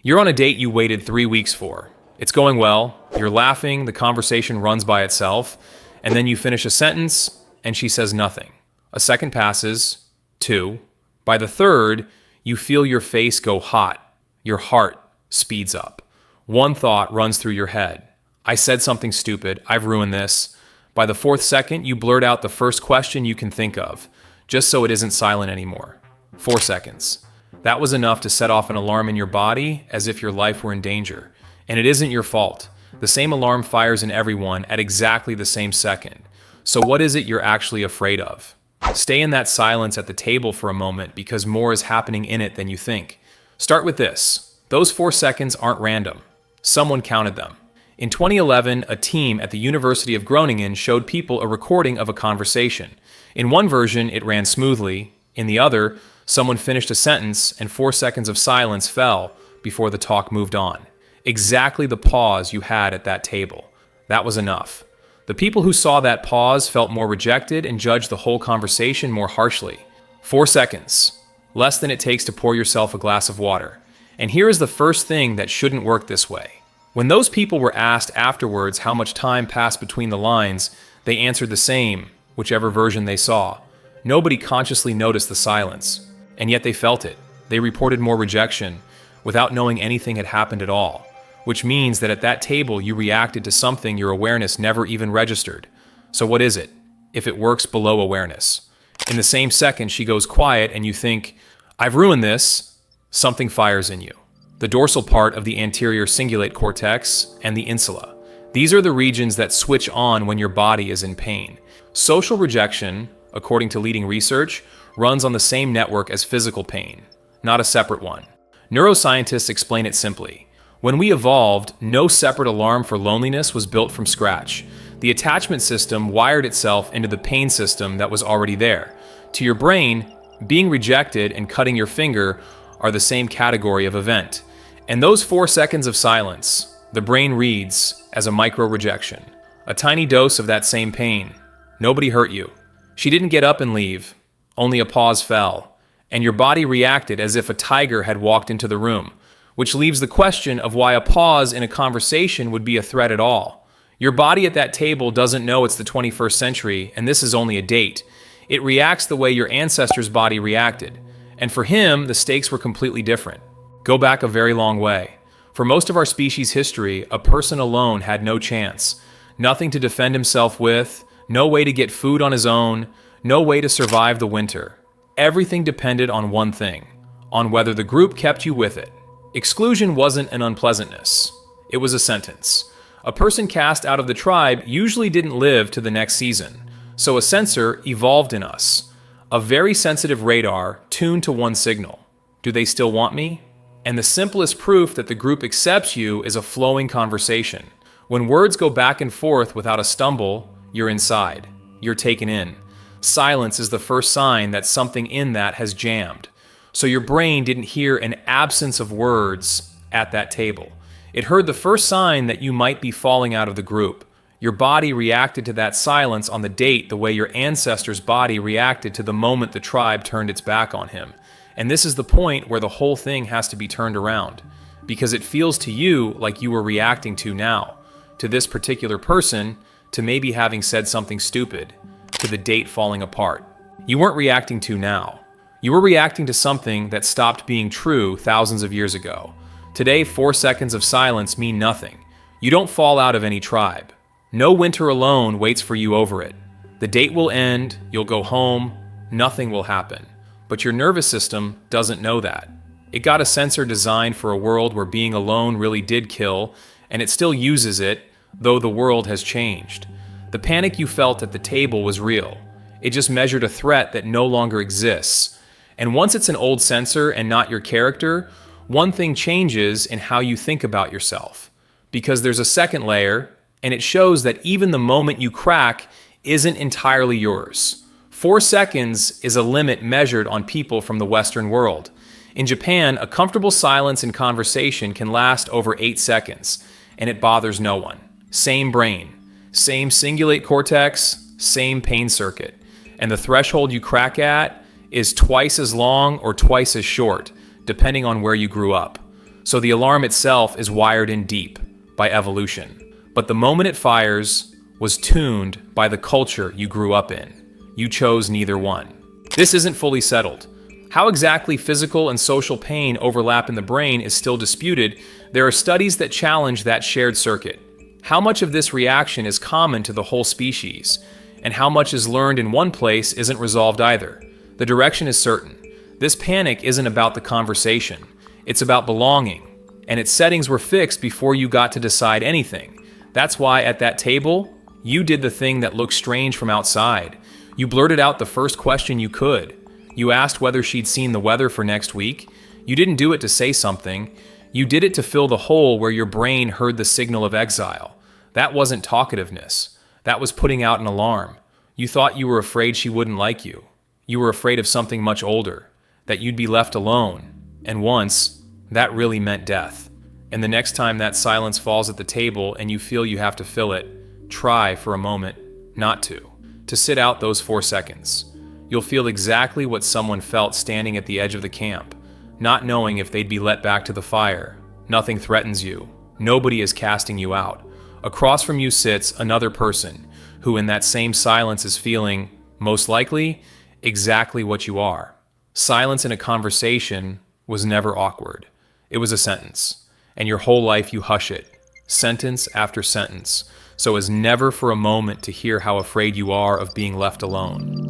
You're on a date you waited 3 weeks for. It's going well, you're laughing, the conversation runs by itself, and then you finish a sentence and she says nothing. A second passes, 2. By the third, you feel your face go hot. Your heart speeds up. One thought runs through your head. I said something stupid. I've ruined this. By the fourth second, you blurt out the first question you can think of, just so it isn't silent anymore. 4 seconds. That was enough to set off an alarm in your body as if your life were in danger. And it isn't your fault. The same alarm fires in everyone at exactly the same second. So what is it you're actually afraid of? Stay in that silence at the table for a moment because more is happening in it than you think. Start with this. Those 4 seconds aren't random. Someone counted them. In 2011, a team at the University of Groningen showed people a recording of a conversation. In one version, it ran smoothly. In the other, someone finished a sentence and 4 seconds of silence fell before the talk moved on. Exactly the pause you had at that table. That was enough. The people who saw that pause felt more rejected and judged the whole conversation more harshly. 4 seconds. Less than it takes to pour yourself a glass of water. And here is the first thing that shouldn't work this way. When those people were asked afterwards how much time passed between the lines, they answered the same, whichever version they saw. Nobody consciously noticed the silence, and yet they felt it. They reported more rejection without knowing anything had happened at all, which means that at that table you reacted to something your awareness never even registered. So what is it, if it works below awareness? In the same second she goes quiet and you think, I've ruined this, something fires in you. The dorsal part of the anterior cingulate cortex and the insula. These are the regions that switch on when your body is in pain. Social rejection, according to leading research, runs on the same network as physical pain, not a separate one. Neuroscientists explain it simply. When we evolved, no separate alarm for loneliness was built from scratch. The attachment system wired itself into the pain system that was already there. To your brain, being rejected and cutting your finger are the same category of event. And those 4 seconds of silence, the brain reads as a micro-rejection. A tiny dose of that same pain. Nobody hurt you. She didn't get up and leave. Only a pause fell. And your body reacted as if a tiger had walked into the room, which leaves the question of why a pause in a conversation would be a threat at all. Your body at that table doesn't know it's the 21st century, and this is only a date. It reacts the way your ancestor's body reacted. And for him, the stakes were completely different. Go back a very long way. For most of our species' history, a person alone had no chance. Nothing to defend himself with, no way to get food on his own, no way to survive the winter. Everything depended on one thing, on whether the group kept you with it. Exclusion wasn't an unpleasantness. It was a sentence. A person cast out of the tribe usually didn't live to the next season. So a sensor evolved in us. A very sensitive radar tuned to one signal. Do they still want me? And the simplest proof that the group accepts you is a flowing conversation. When words go back and forth without a stumble, you're inside. You're taken in. Silence is the first sign that something in that has jammed. So your brain didn't hear an absence of words at that table. It heard the first sign that you might be falling out of the group. Your body reacted to that silence on the date the way your ancestor's body reacted to the moment the tribe turned its back on him. And this is the point where the whole thing has to be turned around, because it feels to you like you were reacting to now, to this particular person, to maybe having said something stupid, to the date falling apart. You weren't reacting to now. You were reacting to something that stopped being true thousands of years ago. Today, 4 seconds of silence mean nothing. You don't fall out of any tribe. No winter alone waits for you over it. The date will end, you'll go home, nothing will happen. But your nervous system doesn't know that. It got a sensor designed for a world where being alone really did kill, and it still uses it, though the world has changed. The panic you felt at the table was real. It just measured a threat that no longer exists. And once it's an old sensor and not your character, one thing changes in how you think about yourself. Because there's a second layer, and it shows that even the moment you crack isn't entirely yours. 4 seconds is a limit measured on people from the Western world. In Japan, a comfortable silence in conversation can last over 8 seconds, and it bothers no one. Same brain, same cingulate cortex, same pain circuit. And the threshold you crack at is twice as long or twice as short, depending on where you grew up. So the alarm itself is wired in deep by evolution. But the moment it fires was tuned by the culture you grew up in. You chose neither one. This isn't fully settled. How exactly physical and social pain overlap in the brain is still disputed. There are studies that challenge that shared circuit. How much of this reaction is common to the whole species, and how much is learned in one place isn't resolved either. The direction is certain. This panic isn't about the conversation. It's about belonging, and its settings were fixed before you got to decide anything. That's why at that table, you did the thing that looked strange from outside. You blurted out the first question you could. You asked whether she'd seen the weather for next week. You didn't do it to say something. You did it to fill the hole where your brain heard the signal of exile. That wasn't talkativeness. That was putting out an alarm. You thought you were afraid she wouldn't like you. You were afraid of something much older, that you'd be left alone. And once, that really meant death. And the next time that silence falls at the table and you feel you have to fill it, try for a moment not to sit out those 4 seconds. You'll feel exactly what someone felt standing at the edge of the camp, not knowing if they'd be let back to the fire. Nothing threatens you. Nobody is casting you out. Across from you sits another person who in that same silence is feeling, most likely, exactly what you are. Silence in a conversation was never awkward. It was a sentence, and your whole life you hush it, sentence after sentence, so as never for a moment to hear how afraid you are of being left alone.